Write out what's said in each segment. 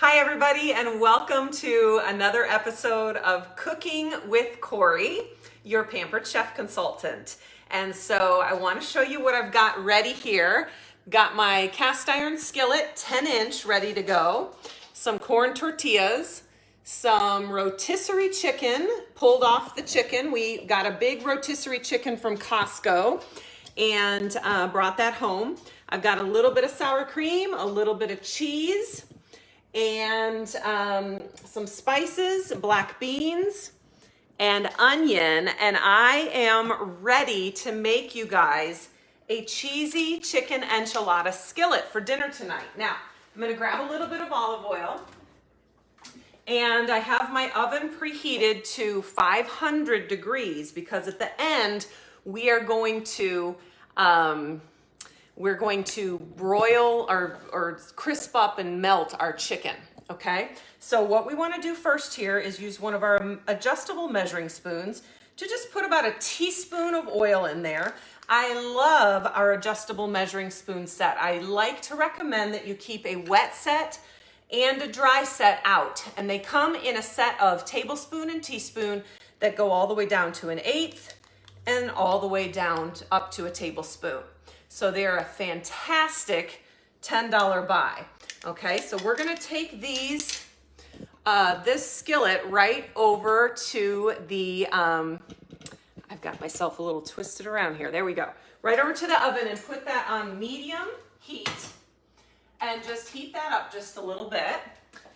Hi everybody, and welcome to another episode of Cooking with Corey, your Pampered Chef Consultant. And so I want to show you what I've got ready here. Got my cast iron skillet, 10-inch, ready to go. Some corn tortillas, some rotisserie chicken, pulled off the chicken. We got a big rotisserie chicken from Costco and brought that home. I've got a little bit of sour cream, a little bit of cheese, and some spices, black beans, and onion. And I am ready to make you guys a cheesy chicken enchilada skillet for dinner tonight. Now, I'm gonna grab a little bit of olive oil, and I have my oven preheated to 500 degrees because at the end, we are going to broil or crisp up and melt our chicken, okay? So what we wanna do first here is use one of our adjustable measuring spoons to just put about a teaspoon of oil in there. I love our adjustable measuring spoon set. I like to recommend that you keep a wet set and a dry set out. And they come in a set of tablespoon and teaspoon that go all the way down to 1/8 and all the way down up to a tablespoon. So they're a fantastic $10 buy. Okay, so we're gonna take these, this skillet right over to the, I've got myself a little twisted around here. There we go. Right over to the oven and put that on medium heat and just heat that up just a little bit.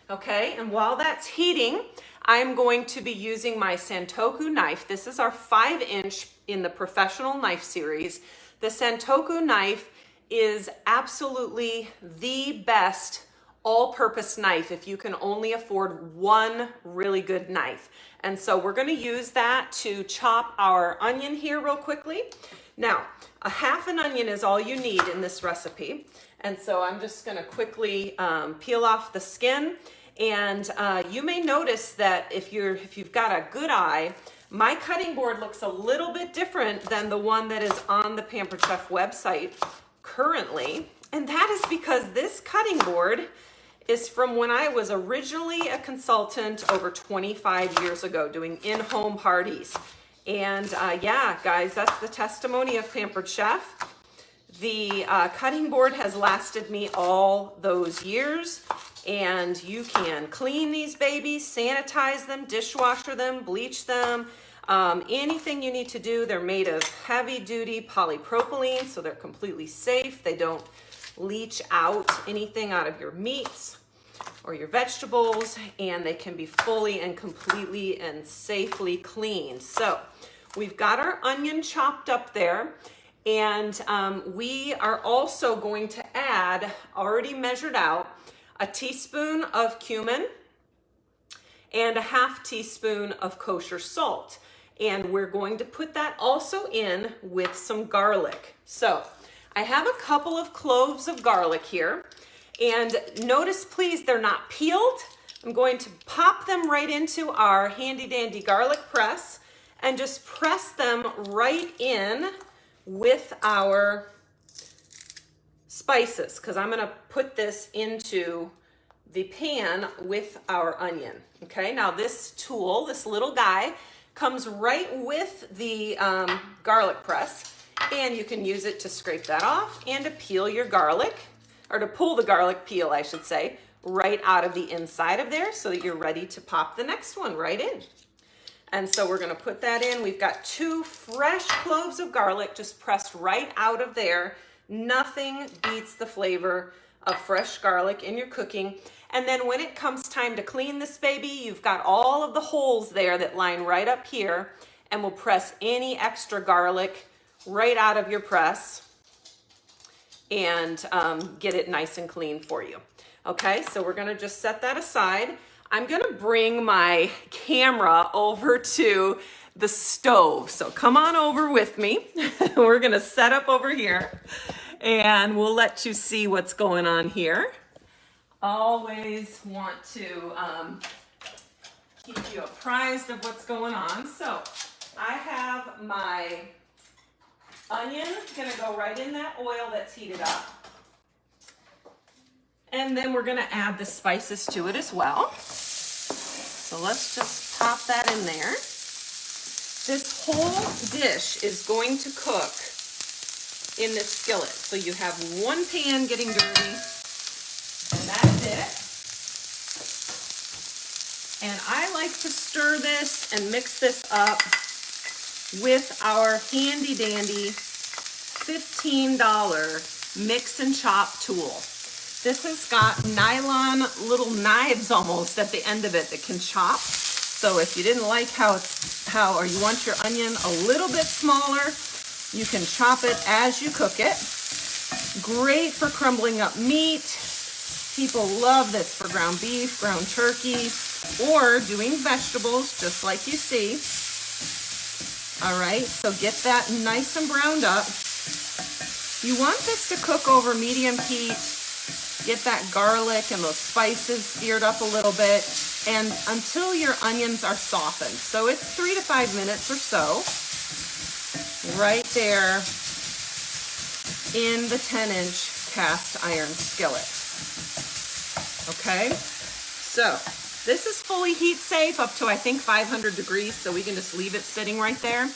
Okay, and while that's heating, I'm going to be using my Santoku knife. This is our 5-inch in the professional knife series. The Santoku knife is absolutely the best all-purpose knife if you can only afford one really good knife. And so we're gonna use that to chop our onion here real quickly. Now, a half an onion is all you need in this recipe. And so I'm just gonna quickly peel off the skin. And you may notice that if you've got a good eye, my cutting board looks a little bit different than the one that is on the Pampered Chef website currently. And that is because this cutting board is from when I was originally a consultant over 25 years ago doing in-home parties. And yeah, guys, that's the testimony of Pampered Chef. The cutting board has lasted me all those years. And you can clean these babies, sanitize them, dishwasher them, bleach them, anything you need to do. They're made of heavy duty polypropylene, so they're completely safe. They don't leach out anything out of your meats or your vegetables, and they can be fully and completely and safely cleaned. So we've got our onion chopped up there, and we are also going to add, already measured out, a teaspoon of cumin and a half teaspoon of kosher salt. And we're going to put that also in with some garlic. So I have a couple of cloves of garlic here. And notice, please, they're not peeled. I'm going to pop them right into our handy dandy garlic press and just press them right in with our spices, because I'm gonna put this into the pan with our onion. Okay, now this tool, this little guy, comes right with the garlic press, and you can use it to scrape that off and to peel your garlic, or to pull the garlic peel, I should say, right out of the inside of there so that you're ready to pop the next one right in. And so we're gonna put that in. We've got 2 fresh cloves of garlic just pressed right out of there. Nothing beats the flavor of fresh garlic in your cooking. And then when it comes time to clean this baby, you've got all of the holes there that line right up here, and we'll press any extra garlic right out of your press and get it nice and clean for you. Okay, so we're gonna just set that aside. I'm gonna bring my camera over to the stove. So come on over with me. We're gonna set up over here and we'll let you see what's going on here. Always want to keep you apprised of what's going on. So I have my onion gonna go right in that oil that's heated up. And then we're gonna add the spices to it as well. So let's just pop that in there. This whole dish is going to cook in this skillet. So you have one pan getting dirty, and that's it. And I like to stir this and mix this up with our handy dandy $15 mix and chop tool. This has got nylon little knives almost at the end of it that can chop. So if you didn't like or you want your onion a little bit smaller, you can chop it as you cook it. Great for crumbling up meat. People love this for ground beef, ground turkey, or doing vegetables, just like you see. All right, so get that nice and browned up. You want this to cook over medium heat. Get that garlic and those spices seared up a little bit, and until your onions are softened. So it's 3 to 5 minutes or so, right there in the 10-inch cast iron skillet. Okay, so this is fully heat safe up to I think 500 degrees, so we can just leave it sitting right there.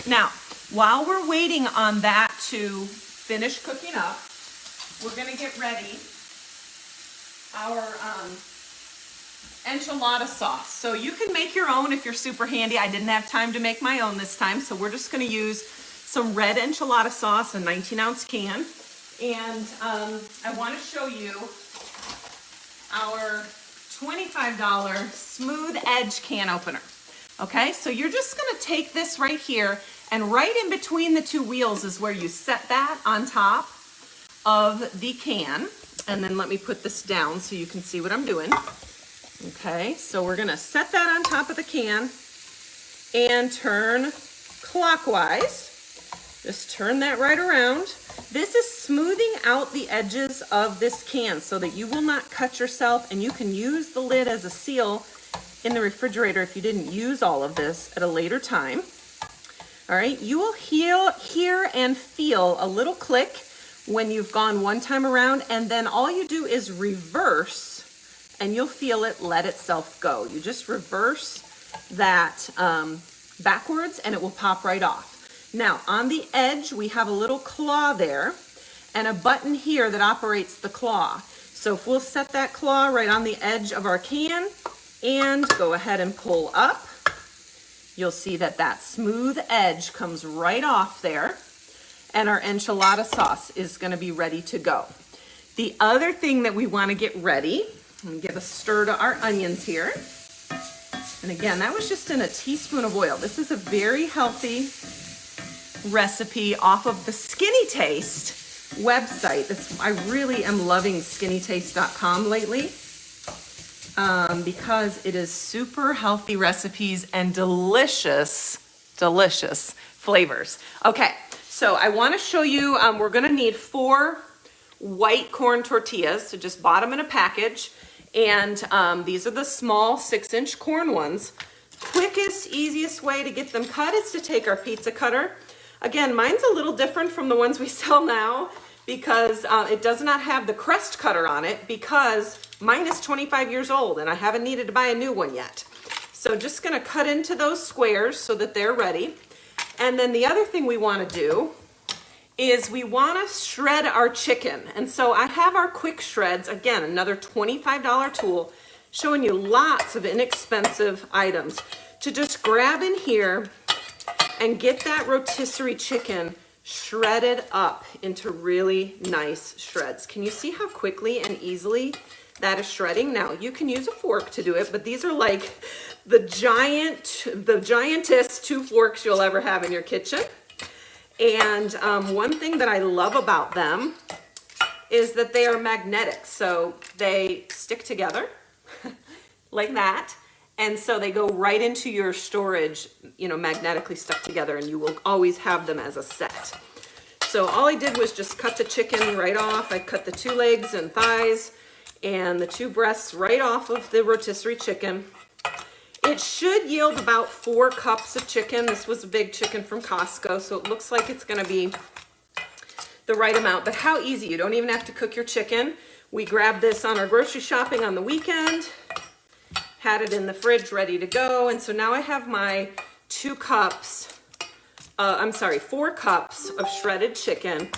Now, while we're waiting on that to finish cooking up, we're gonna get ready our enchilada sauce. So you can make your own if you're super handy. I didn't have time to make my own this time, so we're just gonna use some red enchilada sauce, a 19-ounce can. And I wanna show you our $25 smooth edge can opener. Okay, so you're just gonna take this right here, and right in between the two wheels is where you set that on top of the can. And then let me put this down so you can see what I'm doing. Okay, so we're gonna set that on top of the can and turn clockwise. Just turn that right around. This is smoothing out the edges of this can so that you will not cut yourself, and you can use the lid as a seal in the refrigerator if you didn't use all of this at a later time. All right, you will hear and feel a little click when you've gone one time around, and then all you do is reverse and you'll feel it let itself go. You just reverse that backwards and it will pop right off. Now on the edge we have a little claw there and a button here that operates the claw. So if we'll set that claw right on the edge of our can and go ahead and pull up, you'll see that that smooth edge comes right off there. And our enchilada sauce is gonna be ready to go. The other thing that we wanna get ready, let me give a stir to our onions here. And again, that was just in a teaspoon of oil. This is a very healthy recipe off of the Skinny Taste website. I really am loving skinnytaste.com lately because it is super healthy recipes and delicious, delicious flavors. Okay. So I want to show you, we're going to need 4 white corn tortillas, so just bought them in a package. And these are the small 6-inch corn ones. Quickest, easiest way to get them cut is to take our pizza cutter. Again, mine's a little different from the ones we sell now because it does not have the crest cutter on it because mine is 25 years old and I haven't needed to buy a new one yet. So just going to cut into those squares so that they're ready. And then the other thing we want to do is we want to shred our chicken. And so I have our quick shreds, again, another $25 tool, showing you lots of inexpensive items to just grab in here and get that rotisserie chicken shredded up into really nice shreds. Can you see how quickly and easily that is shredding? Now you can use a fork to do it, but these are like the giantest 2 forks you'll ever have in your kitchen. And one thing that I love about them is that they are magnetic. So they stick together like that. And so they go right into your storage, you know, magnetically stuck together, and you will always have them as a set. So all I did was just cut the chicken right off. I cut the 2 legs and thighs and the 2 breasts right off of the rotisserie chicken. It should yield about 4 cups of chicken. This was a big chicken from Costco, so it looks like it's gonna be the right amount, but how easy. You don't even have to cook your chicken. We grabbed this on our grocery shopping on the weekend, had it in the fridge ready to go. And so now I have my 4 cups of shredded chicken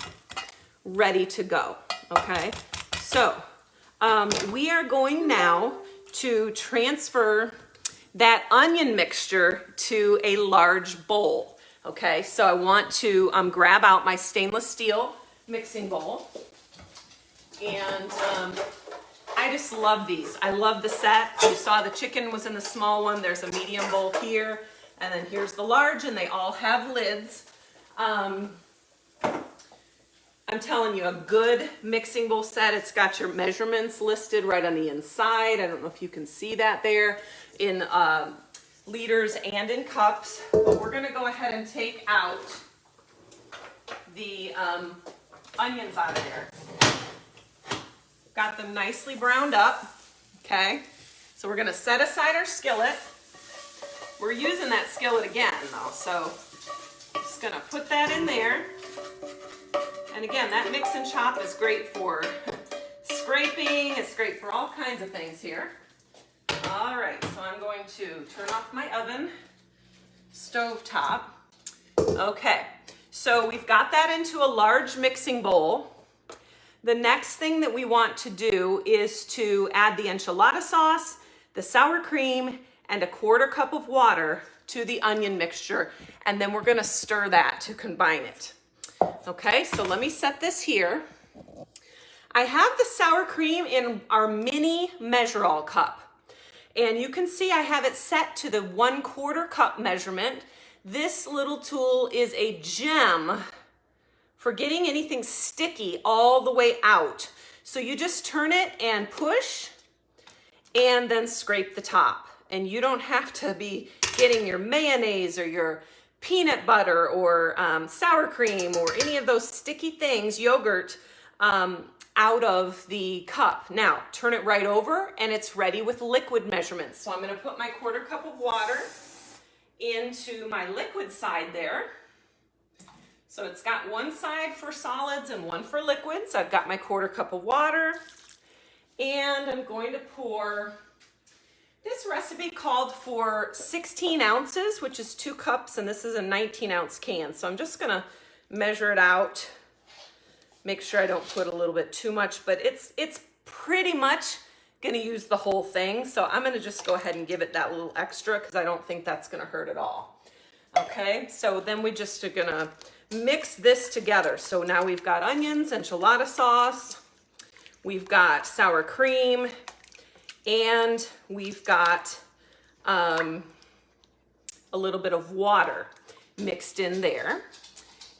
ready to go, okay? So we are going now to transfer that onion mixture to a large bowl, okay? So I want to grab out my stainless steel mixing bowl. And I just love these. I love the set. You saw the chicken was in the small one. There's a medium bowl here. And then here's the large, and they all have lids. I'm telling you, a good mixing bowl set. It's got your measurements listed right on the inside. I don't know if you can see that there in liters and in cups. But we're going to go ahead and take out the onions out of there. Got them nicely browned up, okay? So we're gonna set aside our skillet. We're using that skillet again though, so just gonna put that in there. And again, that mix and chop is great for scraping, it's great for all kinds of things here. All right, so I'm going to turn off my oven, stove top. Okay, so we've got that into a large mixing bowl. The next thing that we want to do is to add the enchilada sauce, the sour cream, and a 1/4 cup of water to the onion mixture, and then we're gonna stir that to combine it. Okay, so let me set this here. I have the sour cream in our mini measure-all cup, and you can see I have it set to the 1/4 cup measurement. This little tool is a gem for getting anything sticky all the way out. So you just turn it and push and then scrape the top. And you don't have to be getting your mayonnaise or your peanut butter or sour cream or any of those sticky things, yogurt, out of the cup. Now, turn it right over and it's ready with liquid measurements. So I'm gonna put my 1/4 cup of water into my liquid side there. So it's got one side for solids and one for liquids. I've got my 1/4 cup of water, and I'm going to pour, this recipe called for 16 ounces, which is 2 cups, and this is a 19-ounce can. So I'm just gonna measure it out, make sure I don't put a little bit too much, but it's pretty much gonna use the whole thing. So I'm gonna just go ahead and give it that little extra because I don't think that's gonna hurt at all. Okay, so then we just are gonna mix this together. So now we've got onions, enchilada sauce, we've got sour cream, and we've got a little bit of water mixed in there.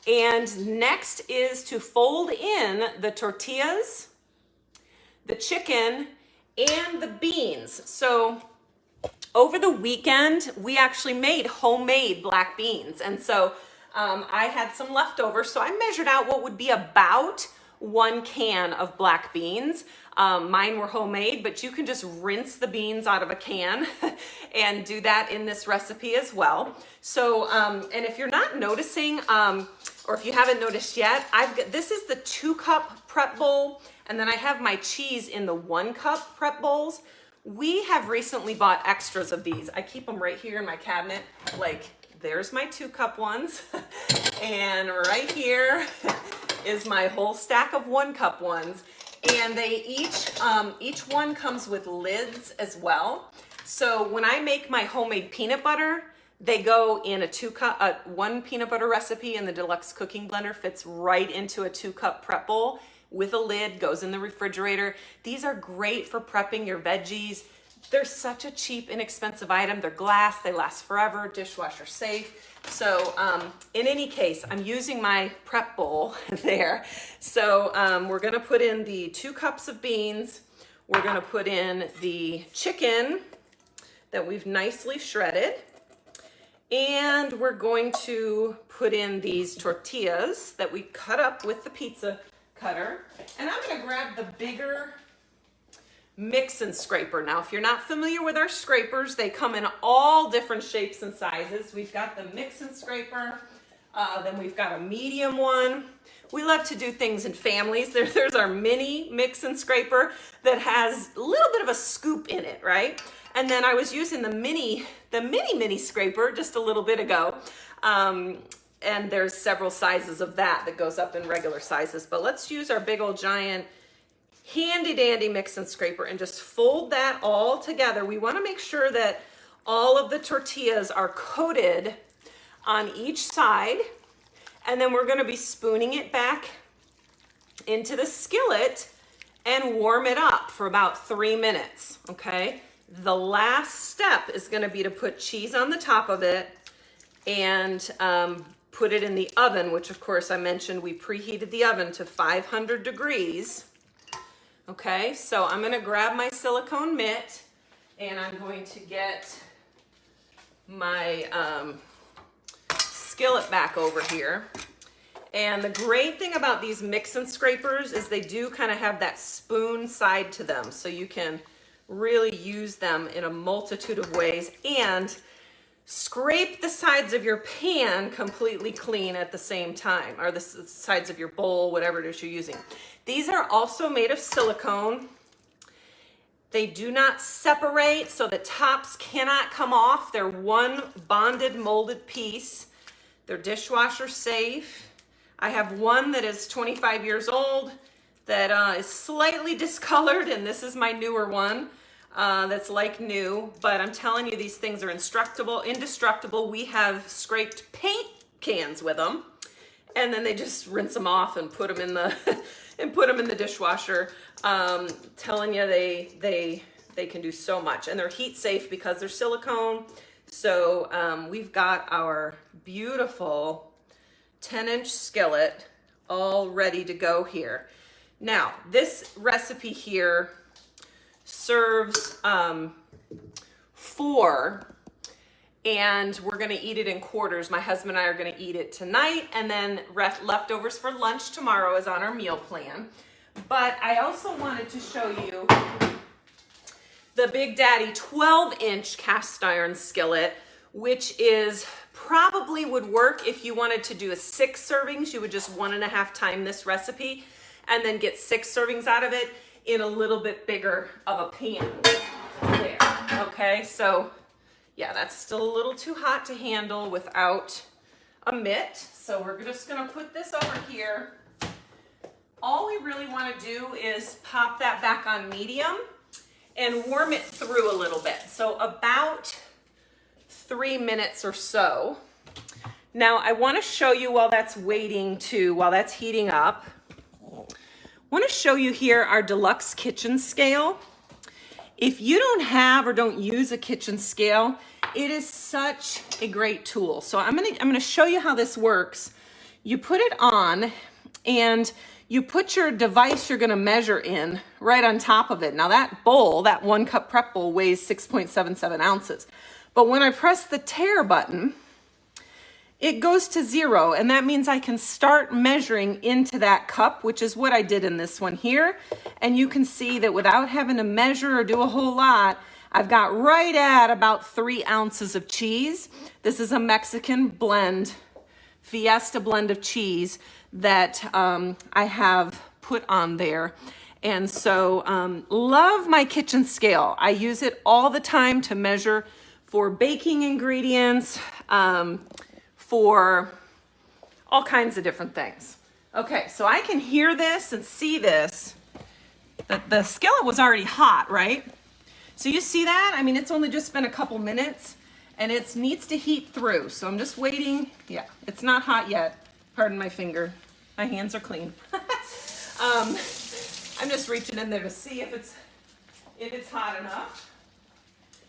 And next is to fold in the tortillas, the chicken, and the beans. So over the weekend, we actually made homemade black beans. And so I had some leftovers, so I measured out what would be about 1 can of black beans. Mine were homemade, but you can just rinse the beans out of a can and do that in this recipe as well. So, and if you're not noticing, or if you haven't noticed yet, this is the 2 cup prep bowl, and then I have my cheese in the 1 cup prep bowls. We have recently bought extras of these. I keep them right here in my cabinet, like, there's my 2 cup ones. And right here is my whole stack of 1 cup ones. And they each one comes with lids as well. So when I make my homemade peanut butter, they go in a 2 cup, 1 peanut butter recipe in the deluxe cooking blender fits right into a 2 cup prep bowl with a lid, goes in the refrigerator. These are great for prepping your veggies. They're such a cheap, inexpensive item. They're glass, they last forever, dishwasher safe. So in any case, I'm using my prep bowl there. So we're gonna put in the 2 cups of beans. We're gonna put in the chicken that we've nicely shredded. And we're going to put in these tortillas that we cut up with the pizza cutter. And I'm gonna grab the bigger mix and scraper. Now, if you're not familiar with our scrapers, they come in all different shapes and sizes. We've got the mix and scraper Then we've got a medium one. We love to do things in families. There's our mini mix and scraper that has a little bit of a scoop in it, right? And then I was using the mini scraper just a little bit ago. And there's several sizes of that goes up in regular sizes. But let's use our big old giant handy dandy mix and scraper and just fold that all together. We want to make sure that all of the tortillas are coated on each side. And then we're going to be spooning it back into the skillet and warm it up for about 3 minutes, okay? The last step is going to be to put cheese on the top of it and put it in the oven, which of course I mentioned we preheated the oven to 500 degrees. Okay, so I'm going to grab my silicone mitt and I'm going to get my skillet back over here. And the great thing about these mix and scrapers is they do kind of have that spoon side to them, so you can really use them in a multitude of ways and scrape the sides of your pan completely clean at the same time, or the sides of your bowl, whatever it is you're using. These are also made of silicone. They do not separate, so the tops cannot come off. They're one bonded molded piece. They're dishwasher safe. I have one that is 25 years old that is slightly discolored, and this is my newer one that's like new. But I'm telling you, these things are indestructible. We have scraped paint cans with them, and then they just rinse them off and put them in the in the dishwasher. Telling you, they can do so much, and they're heat safe because they're silicone. So we've got our beautiful 10-inch skillet all ready to go here. Now, this recipe here serves 4, and we're gonna eat it in quarters. My husband and I are gonna eat it tonight, and then leftovers for lunch tomorrow is on our meal plan. But I also wanted to show you the Big Daddy 12-inch cast iron skillet, which is probably would work if you wanted to do a 6 servings. You would just 1.5 times this recipe and then get 6 servings out of it in a little bit bigger of a pan there. Okay, so yeah, that's still a little too hot to handle without a mitt. So we're just gonna put this over here. All we really wanna do is pop that back on medium and warm it through a little bit. So about 3 minutes or so. Now I want to show you while that's heating up, I want to show you here our deluxe kitchen scale. If you don't have or don't use a kitchen scale, it is such a great tool. So I'm gonna show you how this works. You put it on and you put your device you're gonna measure in right on top of it. Now that bowl, that 1 cup prep bowl, weighs 6.77 ounces. But when I press the tare button, it goes to 0, and that means I can start measuring into that cup, which is what I did in this one here. And you can see that without having to measure or do a whole lot, I've got right at about 3 ounces of cheese. This is a Mexican blend, Fiesta blend of cheese that I have put on there. And so love my kitchen scale. I use it all the time to measure for baking ingredients, for all kinds of different things. Okay, so I can hear this and see this. The skillet was already hot, right? So you see that? I mean, it's only just been a couple minutes and it needs to heat through. So I'm just waiting. Yeah, it's not hot yet. Pardon my finger. My hands are clean. I'm just reaching in there to see if it's hot enough.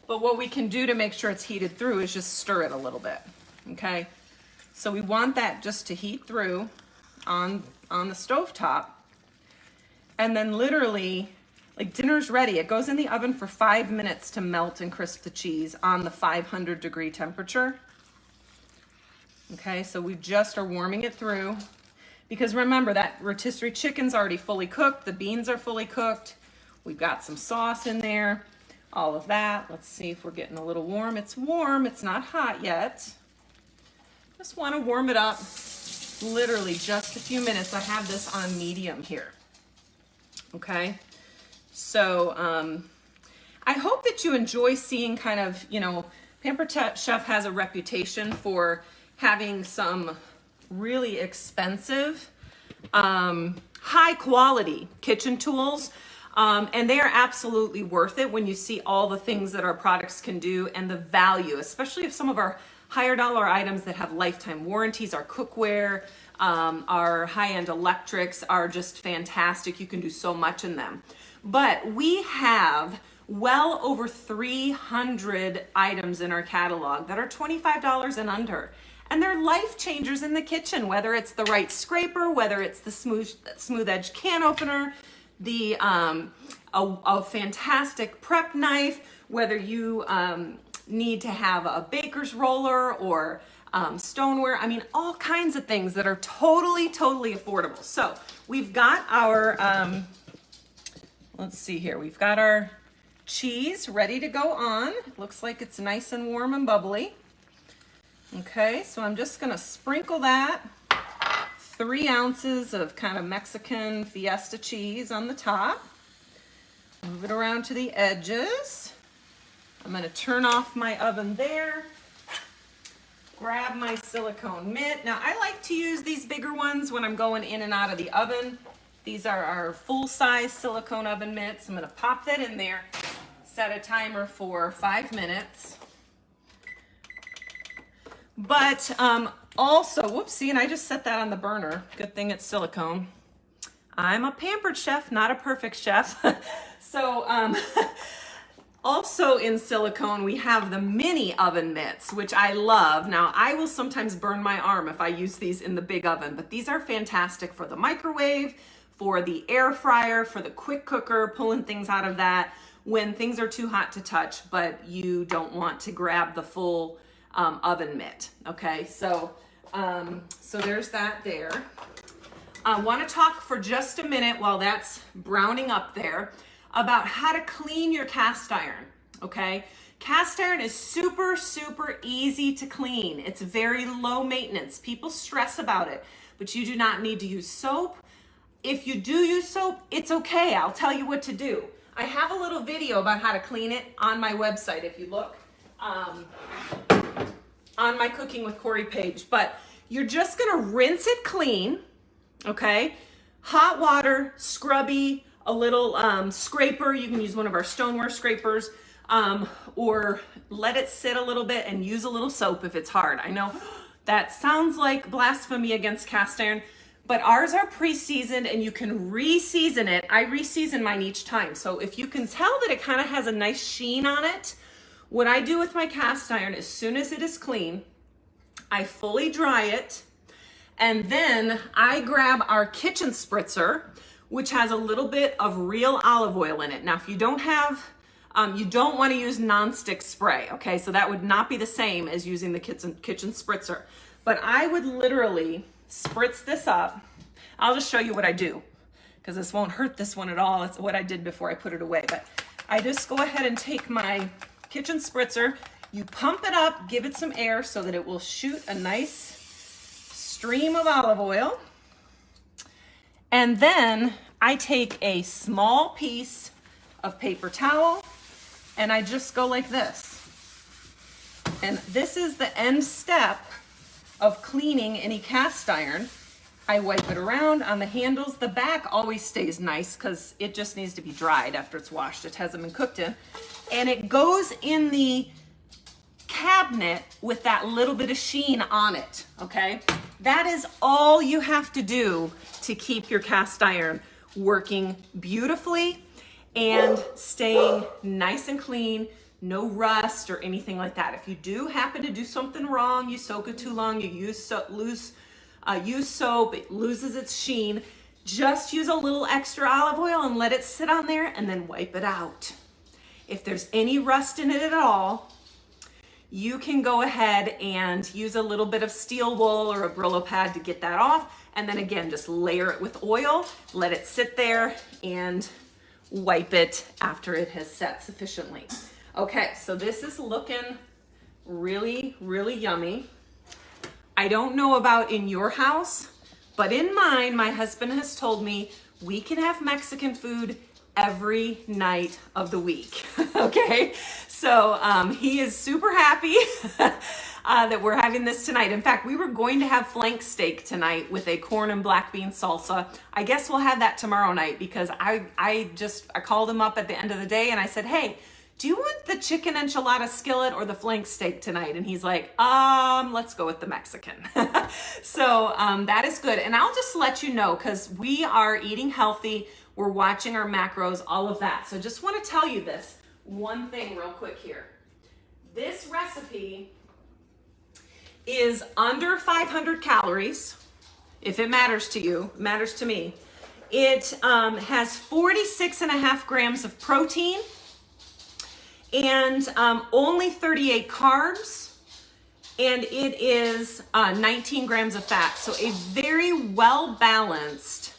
But what we can do to make sure it's heated through is just stir it a little bit, okay? So we want that just to heat through on the stovetop. And then literally, like dinner's ready. It goes in the oven for 5 minutes to melt and crisp the cheese on the 500 degree temperature. Okay, so we just are warming it through. Because remember, that rotisserie chicken's already fully cooked. The beans are fully cooked. We've got some sauce in there. All of that. Let's see if we're getting a little warm. It's warm. It's not hot yet. Just want to warm it up, literally just a few minutes. I have this on medium here. Okay, so I hope that you enjoy seeing kind of, you know, Pampered Chef has a reputation for having some really expensive, high quality kitchen tools. And they are absolutely worth it when you see all the things that our products can do and the value, especially if some of our higher dollar items that have lifetime warranties, our cookware, our high-end electrics are just fantastic. You can do so much in them. But we have well over 300 items in our catalog that are $25 and under. And they're life changers in the kitchen, whether it's the right scraper, whether it's the smooth edge can opener, the a fantastic prep knife, whether you need to have a baker's roller or stoneware. I mean, all kinds of things that are totally affordable. So we've got our, let's see here, we've got our cheese ready to go on. Looks like it's nice and warm and bubbly. Okay, so I'm just gonna sprinkle that 3 ounces of kind of Mexican Fiesta cheese on the top. Move it around to the edges. I'm gonna turn off my oven there. Grab my silicone mitt. Now I like to use these bigger ones when I'm going in and out of the oven. These are our full-size silicone oven mitts. I'm gonna pop that in there, set a timer for 5 minutes. But also, whoopsie, and I just set that on the burner. Good thing it's silicone. I'm a pampered chef, not a perfect chef. So also in silicone, we have the mini oven mitts, which I love. Now, I will sometimes burn my arm if I use these in the big oven, but these are fantastic for the microwave, for the air fryer, for the quick cooker, pulling things out of that when things are too hot to touch, but you don't want to grab the full oven mitt. Okay, so there's that there. I want to talk for just a minute while that's browning up there about how to clean your cast iron. Okay, cast iron is super easy to clean. It's very low maintenance. People stress about it, but you do not need to use soap. If you do use soap, it's okay. I'll tell you what to do. I have a little video about how to clean it on my website if you look. On my Cooking with Corey page, but you're just gonna rinse it clean, okay? Hot water, scrubby, a little scraper. You can use one of our stoneware scrapers, or let it sit a little bit and use a little soap if it's hard. I know that sounds like blasphemy against cast iron, but ours are pre-seasoned and you can re-season it. I re-season mine each time. So if you can tell that it kind of has a nice sheen on it, what I do with my cast iron, as soon as it is clean, I fully dry it, and then I grab our kitchen spritzer, which has a little bit of real olive oil in it. Now, if you don't have, you don't want to use nonstick spray, okay? So that would not be the same as using the kitchen spritzer. But I would literally spritz this up. I'll just show you what I do, because this won't hurt this one at all. It's what I did before I put it away. But I just go ahead and take my kitchen spritzer, you pump it up, give it some air so that it will shoot a nice stream of olive oil. And then I take a small piece of paper towel and I just go like this. And this is the end step of cleaning any cast iron. I wipe it around on the handles. The back always stays nice because it just needs to be dried after it's washed. It hasn't been cooked in. And it goes in the cabinet with that little bit of sheen on it, okay? That is all you have to do to keep your cast iron working beautifully and staying nice and clean, no rust or anything like that. If you do happen to do something wrong, you soak it too long, you use soap, it loses its sheen, just use a little extra olive oil and let it sit on there and then wipe it out. If there's any rust in it at all, you can go ahead and use a little bit of steel wool or a Brillo pad to get that off. And then again, just layer it with oil, let it sit there and wipe it after it has set sufficiently. Okay, so this is looking really yummy. I don't know about in your house, but in mine, my husband has told me we can have Mexican food every night of the week. Okay, so he is super happy that we're having this tonight. In fact, we were going to have flank steak tonight with a corn and black bean salsa. I guess we'll have that tomorrow night because I called him up at the end of the day and I said, hey, do you want the chicken enchilada skillet or the flank steak tonight? And he's like, let's go with the Mexican. So that is good. And I'll just let you know, because we are eating healthy. We're watching our macros, all of that. So just want to tell you this one thing real quick here. This recipe is under 500 calories. If it matters to you, it matters to me. It has 46.5 grams of protein and only 38 carbs, and it is 19 grams of fat. So a very well-balanced,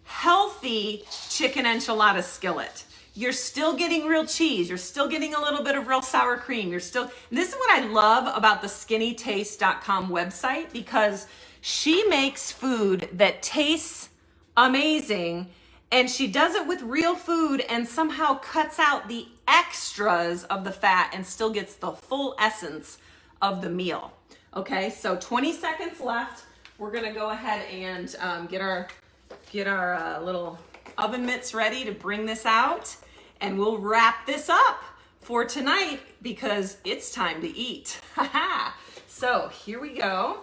healthy chicken enchilada skillet. You're still getting real cheese. You're still getting a little bit of real sour cream. This is what I love about the skinnytaste.com website, because she makes food that tastes amazing, and she does it with real food and somehow cuts out the extras of the fat and still gets the full essence of the meal. Okay, so 20 seconds left. We're gonna go ahead and get our little oven mitts ready to bring this out, and we'll wrap this up for tonight because it's time to eat. So here we go.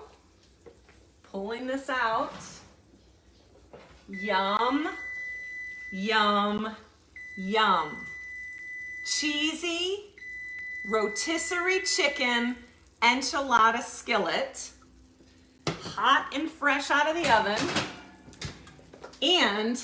Pulling this out. Yum, yum, yum. Cheesy rotisserie chicken enchilada skillet, hot and fresh out of the oven. And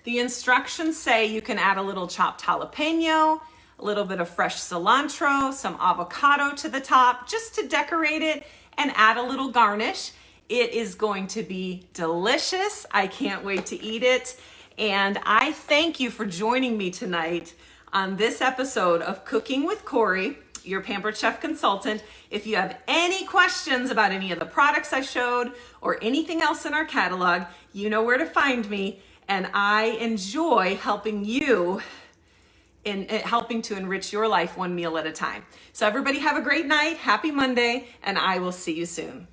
the instructions say you can add a little chopped jalapeno, a little bit of fresh cilantro, some avocado to the top, just to decorate it and add a little garnish. It is going to be delicious. I can't wait to eat it. And I thank you for joining me tonight on this episode of Cooking with Corey, your Pampered Chef consultant. If you have any questions about any of the products I showed or anything else in our catalog, you know where to find me. And I enjoy helping you in helping to enrich your life one meal at a time. So everybody have a great night. Happy Monday, and I will see you soon.